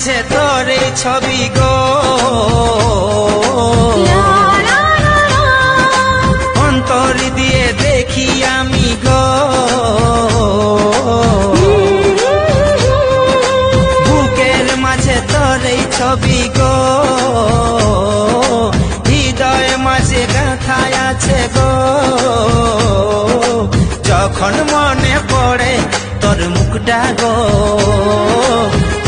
মাঝে তোর এই ছবি গো, অন্তর দিয়ে দেখি আমি গো, বুকের মাঝে তোর এই ছবি গো, হৃদয় মাঝে গাঁথায় আছে গো। যখন মনে পড়ে তোর মুখটা গো,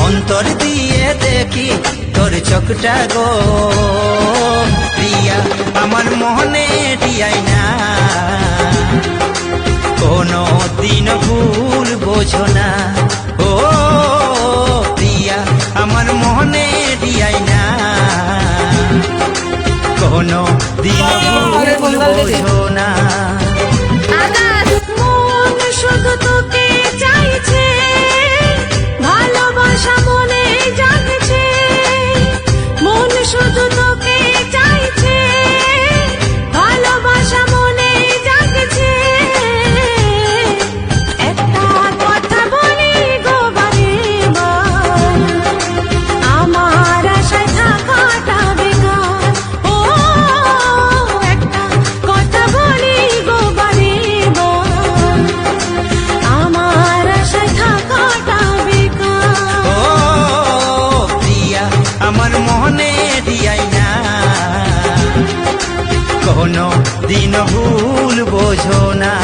অন্তর দিয়ে দেখি তোর চোখটা গো। প্রিয়া আমার মনে দিয়াই না, কোনো দিন ভুল বোঝো না। ও প্রিয়া আমার মনে দিয়াই না, কোনো দিন ভুল বোঝো না। মন শুধু তোকে চাইছে, ভালোবাসা মনে জাগছে, মন শুধু তোকে চাইছে, ভালোবাসা মনে জাগছে। একটা কথা বলি গো বারে বার, আমার আশায় থাকাটা বেকার। ও একটা কথা বলি গো বারে বার, আমার আশায় থাকাটা বেকার। ও প্রিয়া আমার মনে দিয়াই না, কোনো দিন ভুল বোঝো না।